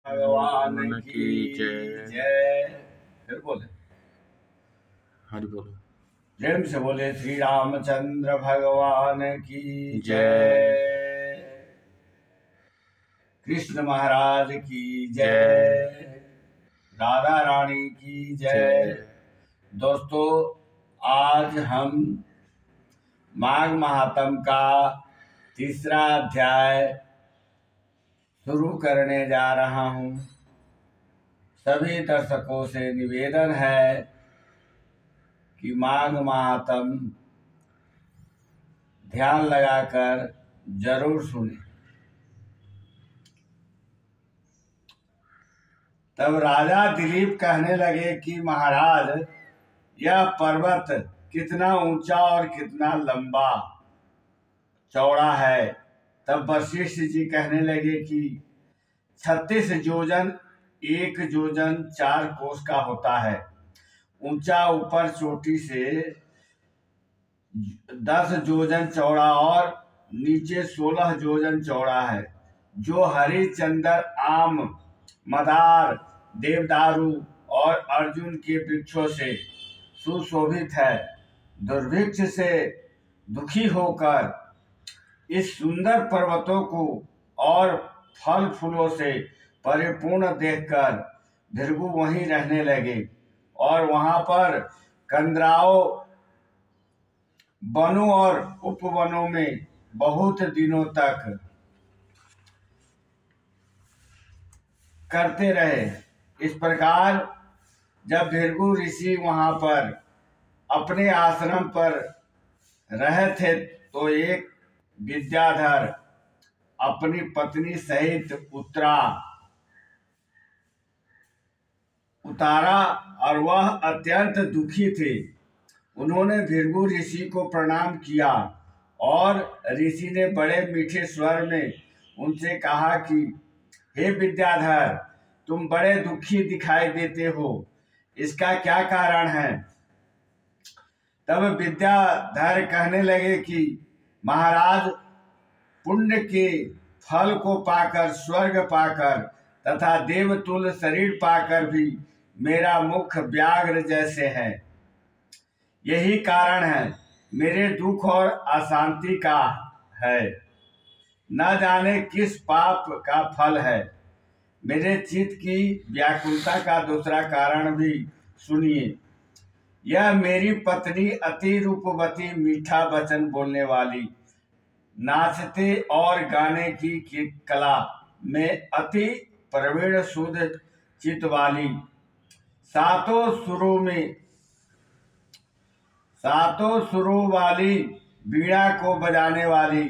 भगवान की जय। फिर बोले, हरि बोलो। प्रेम से बोले श्री रामचंद्र भगवान की जय। कृष्ण महाराज की जय। राधा रानी की जय। दोस्तों, आज हम माघ महात्म का तीसरा अध्याय शुरू करने जा रहा हूं। सभी दर्शकों से निवेदन है कि माघ महात्म ध्यान लगाकर जरूर सुने। तब राजा दिलीप कहने लगे कि महाराज, यह पर्वत कितना ऊंचा और कितना लंबा चौड़ा है। तब वशिष्ठ जी कहने लगे कि 36 योजन 1 योजन 4 कोस का होता है। ऊंचा ऊपर चोटी से 10 योजन चौड़ा और नीचे 16 योजन चौड़ा है, जो हरिचंदन, आम, मदार, देवदारू और अर्जुन के वृक्षों से सुशोभित है। दुर्भिक्ष से दुखी होकर इस सुंदर पर्वतों को और फल फूलों से परिपूर्ण देखकर भृगु वहीं रहने लगे और वहां पर कंदराओं, वनों और उपवनों में बहुत दिनों तक करते रहे। इस प्रकार जब भृगु ऋषि वहां पर अपने आश्रम पर रहे थे तो एक विद्याधर अपनी पत्नी सहित उतारा और वह अत्यंत दुखी थे। उन्होंने भृगु ऋषि को प्रणाम किया और ऋषि ने बड़े मीठे स्वर में उनसे कहा कि हे विद्याधर, तुम बड़े दुखी दिखाई देते हो, इसका क्या कारण है? तब विद्याधर कहने लगे कि महाराज, पुण्य के फल को पाकर, स्वर्ग पाकर तथा देवतुल्य शरीर पाकर भी मेरा मुख व्याघ्र जैसे है। यही कारण है मेरे दुख और अशांति का है। न जाने किस पाप का फल है। मेरे चित्त की व्याकुलता का दूसरा कारण भी सुनिए। यह मेरी पत्नी अति रूपवती, मीठा वचन बोलने वाली, नाचते और गाने की कला में अति प्रवीण, शुद्ध चित्त वाली, सातों सुरों वाली, वीणा को बजाने वाली,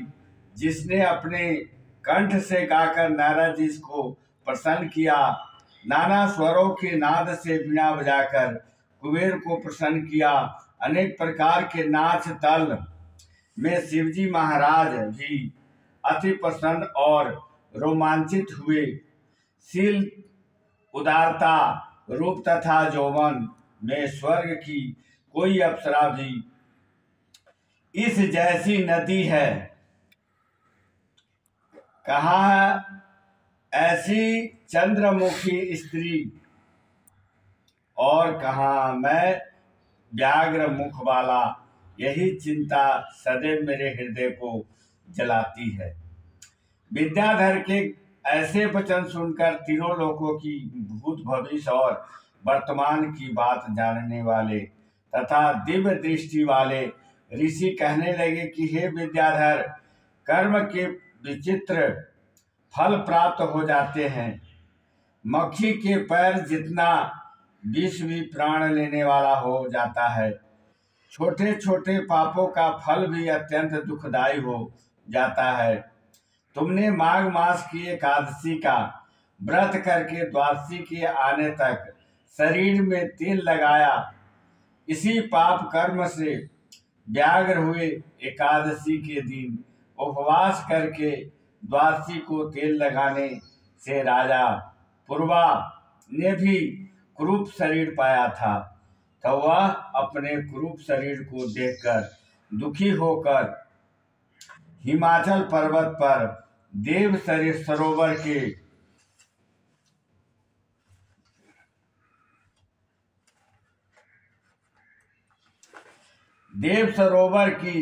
जिसने अपने कंठ से गाकर नारद जी को प्रसन्न किया, नाना स्वरों के नाद से वीणा बजाकर कुबेर को प्रसन्न किया, अनेक प्रकार के नाच तल में शिवजी महाराज भी अति प्रसन्न और रोमांचित हुए। शील, उदारता, रूप तथा यौवन में स्वर्ग की कोई अप्सरा भी इस जैसी नदी है। कहाँ ऐसी चंद्रमुखी स्त्री, और कहाँ मैं व्याघ्र मुख वाला। यही चिंता सदैव मेरे हृदय को जलाती है। विद्याधर के ऐसे वचन सुनकर तीनों लोकों की भूत, भविष्य और वर्तमान की बात जानने वाले तथा दिव्य दृष्टि वाले ऋषि कहने लगे कि हे विद्याधर, कर्म के विचित्र फल प्राप्त हो जाते हैं। मक्खी के पैर जितना विष भी प्राण लेने वाला हो जाता है। छोटे छोटे पापों का फल भी अत्यंत दुखदायी हो जाता है। तुमने माघ मास की एकादशी का व्रत करके द्वादशी के आने तक शरीर में तेल लगाया। इसी पाप कर्म से व्याघ्र हुए एकादशी के दिन उपवास करके द्वादशी को तेल लगाने से राजा पूर्वा ने भी कुरूप शरीर पाया था। तो वह अपने कुरूप शरीर को देखकर दुखी होकर हिमाचल पर्वत पर देव सरोवर के देव सरोवर की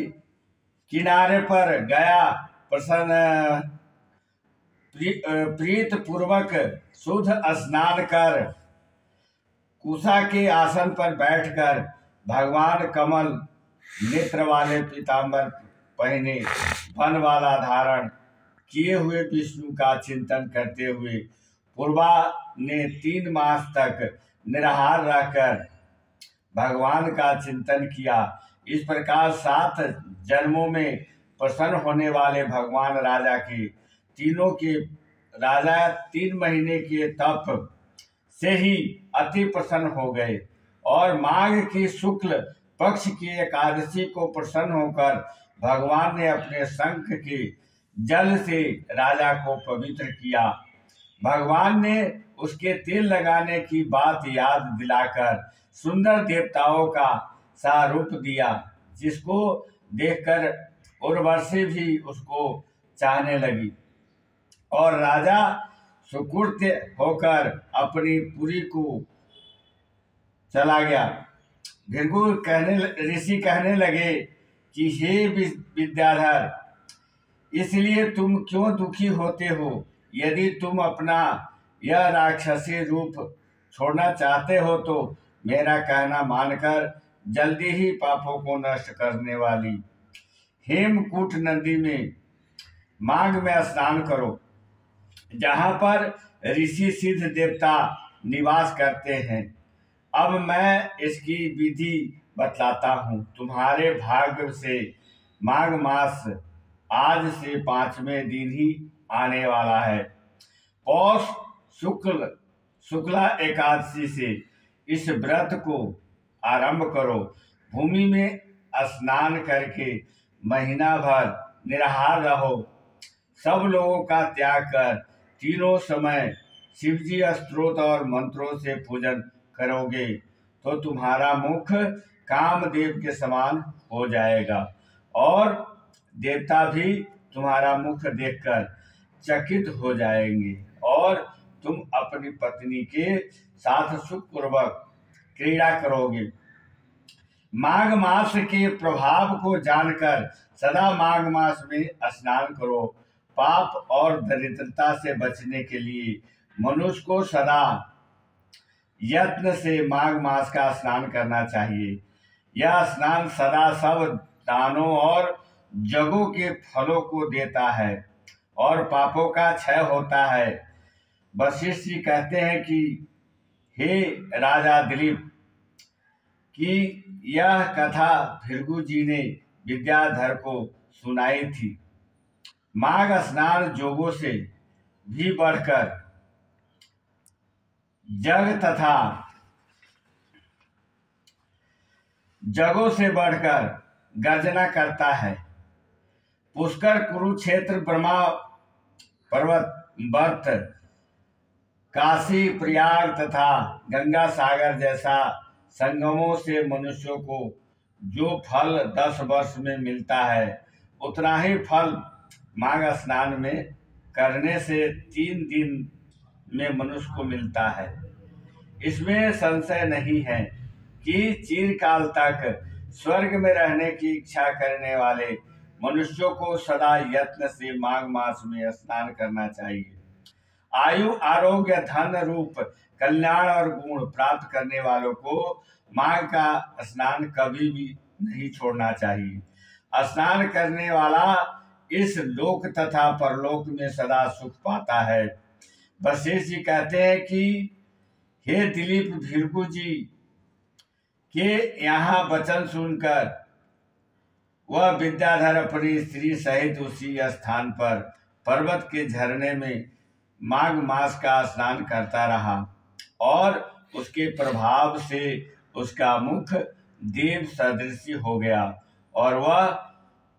किनारे पर गया। प्रसन्न प्रीत पूर्वक शुद्ध स्नान कर कुशा के आसन पर बैठकर भगवान कमल नेत्र वाले पीताम्बर पहने वन वाला धारण किए हुए विष्णु का चिंतन करते हुए पूर्वा ने 3 मास तक निराहार रहकर भगवान का चिंतन किया। इस प्रकार 7 जन्मों में प्रसन्न होने वाले भगवान राजा के 3 महीने के तप से ही अति प्रसन्न हो गए और माघ की शुक्ल पक्ष की एकादशी को प्रसन्न होकर भगवान ने अपने शंख के जल से राजा को पवित्र किया। भगवान ने उसके तेल लगाने की बात याद दिलाकर सुंदर देवताओं का सा रूप दिया, जिसको देखकर उर्वशी भी उसको चाहने लगी और राजा सुकृत होकर अपनी पुरी को चला गया। भृगु ऋषि कहने लगे कि हे विद्याधर, इसलिए तुम क्यों दुखी होते हो? यदि तुम अपना यह राक्षसी रूप छोड़ना चाहते हो तो मेरा कहना मानकर जल्दी ही पापों को नष्ट करने वाली हेमकूट नदी में माघ में स्नान करो, जहाँ पर ऋषि सिद्ध देवता निवास करते हैं। अब मैं इसकी विधि बतलाता हूँ। तुम्हारे भाग्य से माघ मास आज से 5वें दिन ही आने वाला है। पौष शुक्ला एकादशी से इस व्रत को आरंभ करो। भूमि में स्नान करके महीना भर निराहार रहो। सब लोगों का त्याग कर तीनों समय शिवजी स्तोत्र और मंत्रों से पूजन करोगे तो तुम्हारा मुख कामदेव के समान हो जाएगा और देवता भी तुम्हारा मुख देखकर चकित हो जाएंगे और तुम अपनी पत्नी के साथ सुखपूर्वक क्रीड़ा करोगे। माघ मास के प्रभाव को जानकर सदा माघ मास में स्नान करो। पाप और दरिद्रता से बचने के लिए मनुष्य को सदा यत्न से माघ मास का स्नान करना चाहिए। यह स्नान सदा सब दानों और जगों के फलों को देता है और पापों का क्षय होता है। वशिष्ठ जी कहते हैं कि हे राजा दिलीप, कि यह कथा भृगु जी ने विद्याधर को सुनाई थी। माघ स्नान जोगों से भी बढ़कर जगों से बढ़कर गर्जना करता है। पुष्कर, कुरुक्षेत्र, ब्रह्मा पर्वत, वर्त, काशी, प्रयाग तथा गंगा सागर जैसा संगमों से मनुष्यों को जो फल 10 वर्ष में मिलता है, उतना ही फल माघ स्नान में करने से 3 दिन में मनुष्य को मिलता है। इसमें संशय नहीं है कि चिरकाल तक स्वर्ग में रहने की इच्छा करने वाले मनुष्यों को सदा यत्न से माघ मास में स्नान करना चाहिए। आयु, आरोग्य, धन रूप कल्याण और गुण प्राप्त करने वालों को माघ का स्नान कभी भी नहीं छोड़ना चाहिए। स्नान करने वाला इस लोक तथा परलोक में सदा सुख पाता है। वशिष्ठ जी कहते हैं कि हे दिलीप, भृगु जी के यहाँ वचन सुनकर वह विद्याधर अपनी स्त्री सहित उसी स्थान पर पर्वत के झरने में माघ मास का स्नान करता रहा और उसके प्रभाव से उसका मुख देव सदृश हो गया और वह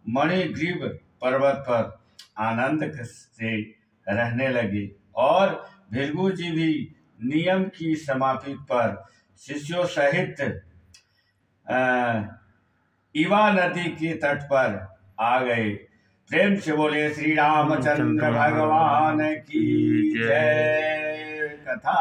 मणिग्रीव पर्वत पर आनंद से रहने लगे। और भृगु जी भी नियम की समाप्ति पर शिष्यों सहित इवा नदी के तट पर आ गए। प्रेम से बोले श्री रामचंद्र भगवान की जय। कथा